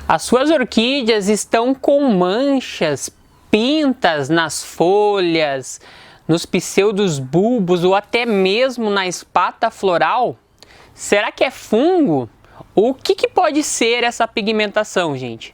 As suas orquídeas estão com manchas, pintas nas folhas, nos pseudos bulbos ou até mesmo na espata floral? Será que é fungo? O que pode ser essa pigmentação, gente?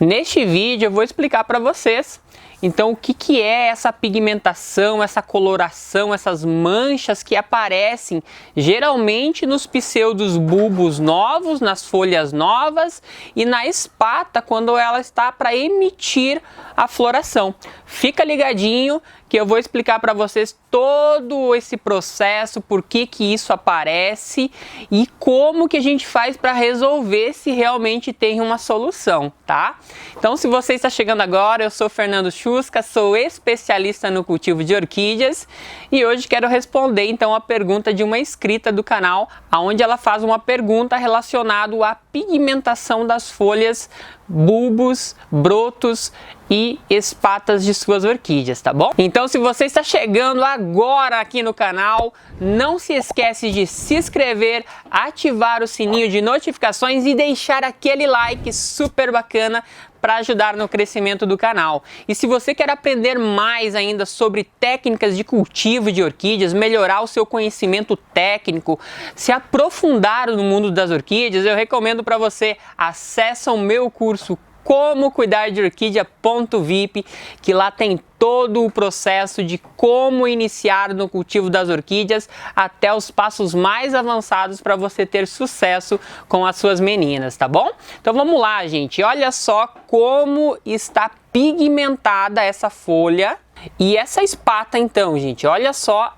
Neste vídeo eu vou explicar para vocês. Então, o que é essa pigmentação, essa coloração, essas manchas que aparecem geralmente nos pseudos bulbos novos, nas folhas novas e na espata quando ela está para emitir a floração. Fica ligadinho que eu vou explicar para vocês todo esse processo, por que isso aparece e como que a gente faz para resolver se realmente tem uma solução, tá? Então, se você está chegando agora, eu sou Fernando Chusca, sou especialista no cultivo de orquídeas e hoje quero responder então a pergunta de uma inscrita do canal, onde ela faz uma pergunta relacionada à pigmentação das folhas, bulbos, brotos e espatas de suas orquídeas, tá bom? Então, se você está chegando agora aqui no canal, não se esquece de se inscrever, ativar o sininho de notificações e deixar aquele like super bacana para ajudar no crescimento do canal. E se você quer aprender mais ainda sobre técnicas de cultivo de orquídeas, melhorar o seu conhecimento técnico, se aprofundar no mundo das orquídeas, eu recomendo para você acesse o meu curso Como Cuidar de Orquídea.vip, que lá tem todo o processo de como iniciar no cultivo das orquídeas até os passos mais avançados para você ter sucesso com as suas meninas, tá bom? Então vamos lá, gente. Olha só como está pigmentada essa folha e essa espata então, gente. Olha só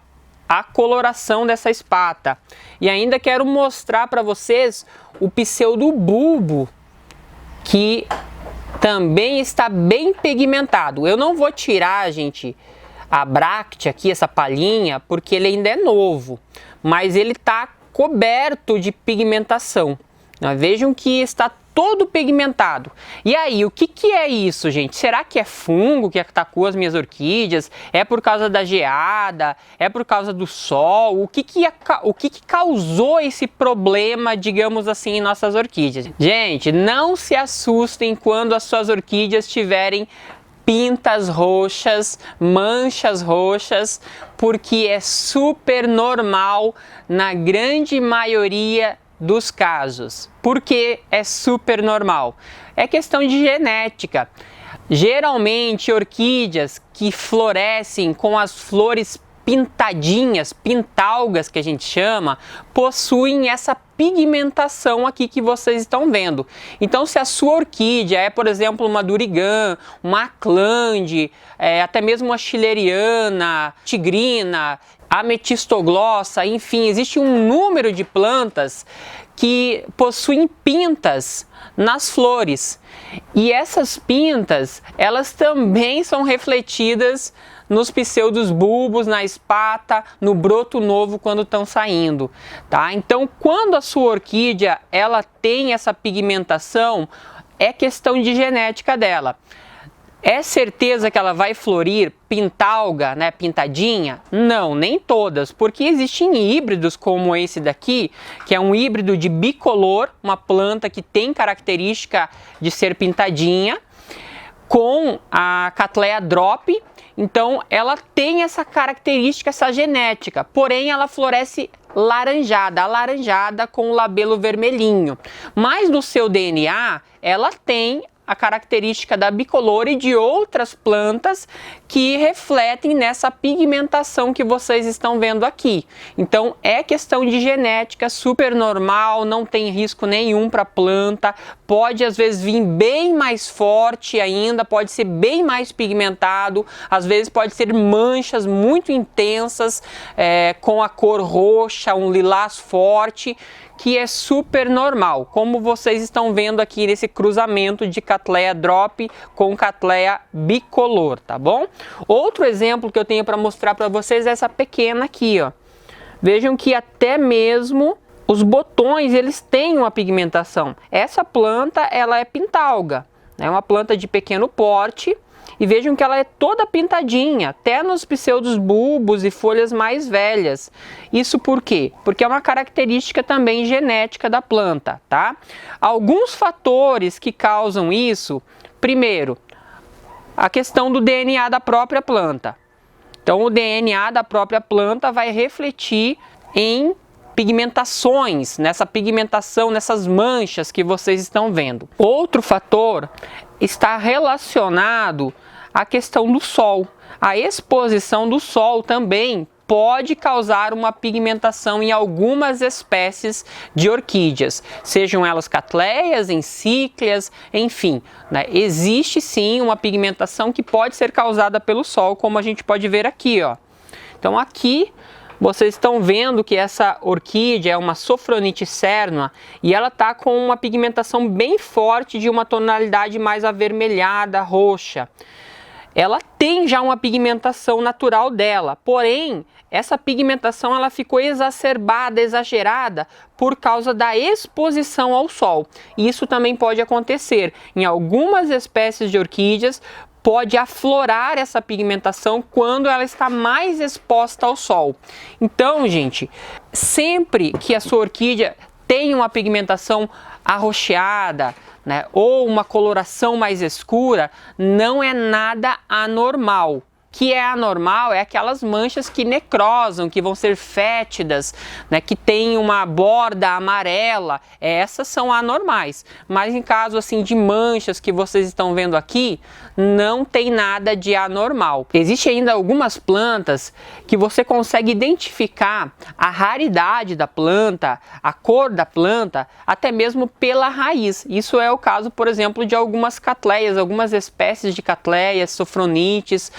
a coloração dessa espata. E ainda quero mostrar para vocês o pseudobulbo, que também está bem pigmentado. Eu não vou tirar, gente, a bráctea aqui, essa palhinha, porque ele ainda é novo, mas ele está coberto de pigmentação. Vejam que está todo pigmentado. E aí, o que é isso, gente? Será que é fungo que atacou as minhas orquídeas? É por causa da geada? É por causa do sol? O que causou esse problema, digamos assim, em nossas orquídeas? Gente, não se assustem quando as suas orquídeas tiverem pintas roxas, manchas roxas, porque é super normal na grande maioria dos casos. Porque é super normal? É questão de genética. Geralmente, orquídeas que florescem com as flores pintadinhas, pintalgas que a gente chama, possuem essa pigmentação aqui que vocês estão vendo. Então, se a sua orquídea é, por exemplo, uma Durigan, uma Aclande, até mesmo uma Schilleriana, Tigrina, Ametistoglossa, enfim, existe um número de plantas que possuem pintas nas flores. E essas pintas, elas também são refletidas nos pseudos bulbos, na espata, no broto novo quando estão saindo, tá? Então, quando a sua orquídea ela tem essa pigmentação, é questão de genética dela. É certeza que ela vai florir pintalga, né, pintadinha? Não, nem todas, porque existem híbridos como esse daqui, que é um híbrido de bicolor, uma planta que tem característica de ser pintadinha, com a Cattleya drop. Então ela tem essa característica, essa genética, porém ela floresce laranjada, alaranjada com o labelo vermelhinho. Mas no seu DNA ela tem a característica da bicolor e de outras plantas que refletem nessa pigmentação que vocês estão vendo aqui. Então é questão de genética, super normal, não tem risco nenhum para a planta, pode às vezes vir bem mais forte ainda, pode ser bem mais pigmentado, às vezes pode ser manchas muito intensas, com a cor roxa, um lilás forte, que é super normal, como vocês estão vendo aqui nesse cruzamento de Cattleya drop com Cattleya bicolor, tá bom? Outro exemplo que eu tenho para mostrar para vocês é essa pequena aqui, ó. Vejam que até mesmo os botões, eles têm uma pigmentação. Essa planta, ela é pintalga, é uma planta de pequeno porte, E vejam que ela é toda pintadinha, até nos pseudos bulbos e folhas mais velhas. Isso por quê? Porque é uma característica também genética da planta, tá? Alguns fatores que causam isso, primeiro, a questão do DNA da própria planta. Então, o DNA da própria planta vai refletir em pigmentações, nessa pigmentação, nessas manchas que vocês estão vendo. Outro fator está relacionado à questão do sol. A exposição do sol também pode causar uma pigmentação em algumas espécies de orquídeas, sejam elas catleias, encíclias, enfim, né? Existe sim uma pigmentação que pode ser causada pelo sol, como a gente pode ver aqui, ó. Então aqui vocês estão vendo que essa orquídea é uma Sophronites cernua e ela está com uma pigmentação bem forte de uma tonalidade mais avermelhada, roxa. Ela tem já uma pigmentação natural dela, porém, essa pigmentação ela ficou exacerbada, exagerada por causa da exposição ao sol. E isso também pode acontecer em algumas espécies de orquídeas, pode aflorar essa pigmentação quando ela está mais exposta ao sol. Então, gente, sempre que a sua orquídea tem uma pigmentação arroxeada, né, ou uma coloração mais escura, não é nada anormal. O que é anormal é aquelas manchas que necrosam, que vão ser fétidas, né, que tem uma borda amarela, essas são anormais. Mas em caso assim de manchas que vocês estão vendo aqui, não tem nada de anormal. Existem ainda algumas plantas que você consegue identificar a raridade da planta, a cor da planta, até mesmo pela raiz. Isso é o caso, por exemplo, de algumas catleias, algumas espécies de catleias, sofronites,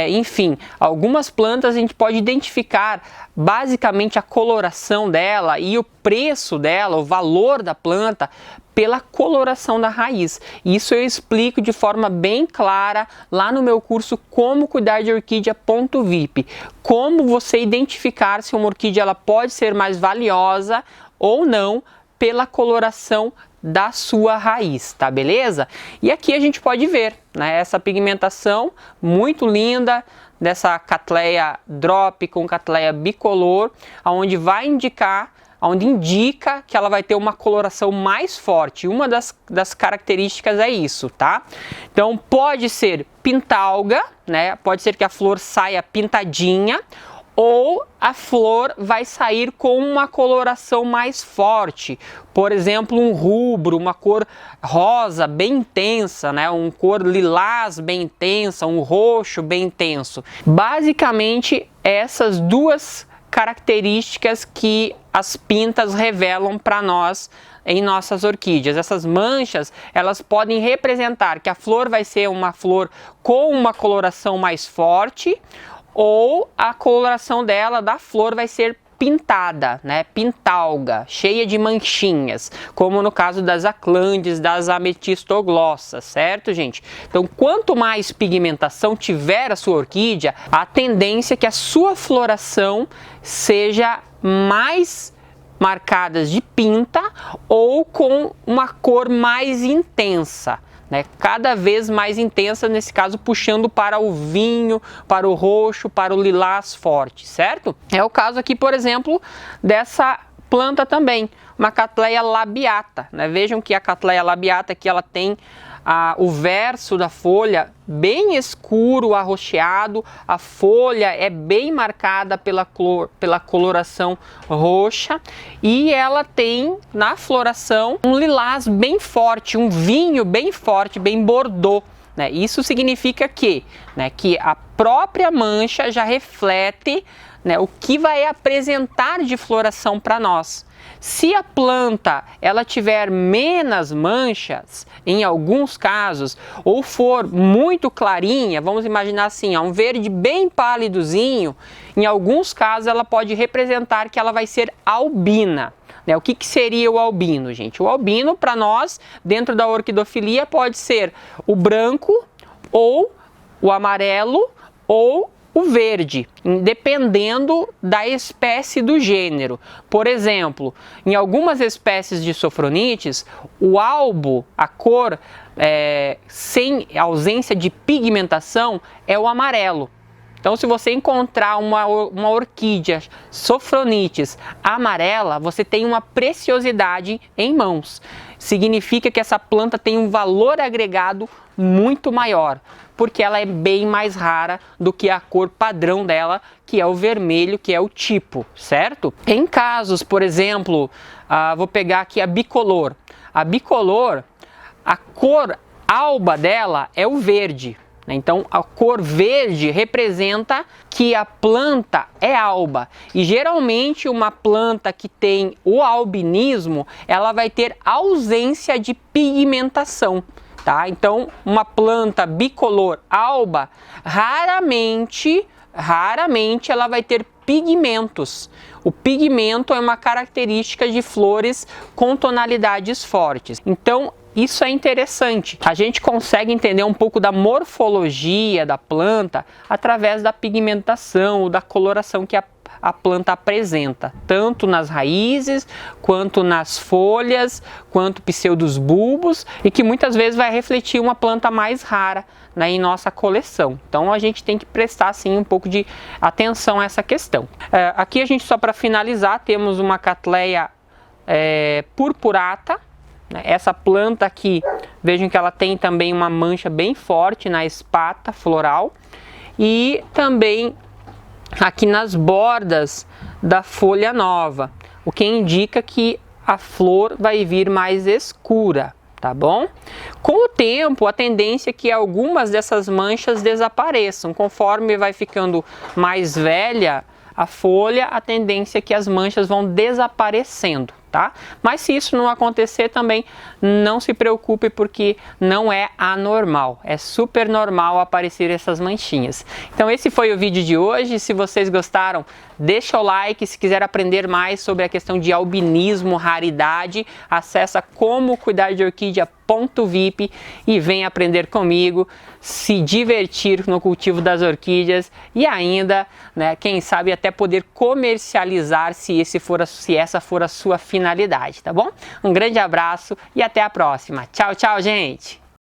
enfim, algumas plantas a gente pode identificar basicamente a coloração dela e o preço dela, o valor da planta, pela coloração da raiz. Isso eu explico de forma bem clara lá no meu curso Como Cuidar de Orquídea.vip. Como você identificar se uma orquídea ela pode ser mais valiosa ou não pela coloração da sua raiz, tá beleza? E aqui a gente pode ver, né, essa pigmentação muito linda dessa Cattleya drop com Cattleya bicolor, onde indica que ela vai ter uma coloração mais forte. Uma das características é isso, tá? Então pode ser pintalga, né? Pode ser que a flor saia pintadinha, ou a flor vai sair com uma coloração mais forte, por exemplo, um rubro, uma cor rosa bem intensa, né? Um cor lilás bem intensa, um roxo bem intenso. Basicamente, essas duas características que as pintas revelam para nós em nossas orquídeas. Essas manchas, elas podem representar que a flor vai ser uma flor com uma coloração mais forte, ou a coloração dela, da flor, vai ser pintada, né? Pintalga, cheia de manchinhas, como no caso das aclandes, das ametistoglossas, certo, gente? Então, quanto mais pigmentação tiver a sua orquídea, a tendência é que a sua floração seja mais marcadas de pinta ou com uma cor mais intensa, né? Cada vez mais intensa, nesse caso puxando para o vinho, para o roxo, para o lilás forte, certo? É o caso aqui, por exemplo, dessa planta também, uma Cattleya labiata, né? Vejam que a Cattleya labiata aqui ela tem o verso da folha bem escuro, arroxeado, a folha é bem marcada pela coloração roxa e ela tem na floração um lilás bem forte, um vinho bem forte, bem bordô, né? Isso significa que a própria mancha já reflete, né, o que vai apresentar de floração para nós. Se a planta ela tiver menos manchas, em alguns casos, ou for muito clarinha, vamos imaginar assim, um verde bem pálidozinho, em alguns casos ela pode representar que ela vai ser albina. O que seria o albino, gente? O albino, para nós, dentro da orquidofilia, pode ser o branco, ou o amarelo, ou o verde, dependendo da espécie do gênero. Por exemplo, em algumas espécies de sofronites, o albo, a cor sem ausência de pigmentação, é o amarelo. Então, se você encontrar uma orquídea sofronites amarela, você tem uma preciosidade em mãos. Significa que essa planta tem um valor agregado muito maior, porque ela é bem mais rara do que a cor padrão dela, que é o vermelho, que é o tipo, certo? Em casos, por exemplo, vou pegar aqui a bicolor. A bicolor, a cor alba dela é o verde. Então, a cor verde representa que a planta é alba. E geralmente uma planta que tem o albinismo, ela vai ter ausência de pigmentação. Tá? Então, uma planta bicolor alba, raramente ela vai ter pigmentos. O pigmento é uma característica de flores com tonalidades fortes. Então, isso é interessante. A gente consegue entender um pouco da morfologia da planta através da pigmentação ou da coloração que a planta apresenta, tanto nas raízes, quanto nas folhas, quanto pseudos bulbos, e que muitas vezes vai refletir uma planta mais rara, né, em nossa coleção. Então a gente tem que prestar assim um pouco de atenção a essa questão. Aqui a gente, só para finalizar, temos uma Cattleya purpurata. Essa planta aqui, vejam que ela tem também uma mancha bem forte na espata floral e também aqui nas bordas da folha nova, o que indica que a flor vai vir mais escura, tá bom? Com o tempo, a tendência é que algumas dessas manchas desapareçam. Conforme vai ficando mais velha a folha, a tendência é que as manchas vão desaparecendo, tá? Mas se isso não acontecer também, não se preocupe, porque não é anormal. É super normal aparecer essas manchinhas. Então esse foi o vídeo de hoje. Se vocês gostaram, deixa o like. Se quiser aprender mais sobre a questão de albinismo, raridade, acessa comocuidardeorquidia.vip e vem aprender comigo, se divertir no cultivo das orquídeas e ainda, né, quem sabe até poder comercializar se essa for a sua finalidade, tá bom? Um grande abraço e até a próxima. Tchau, tchau, gente!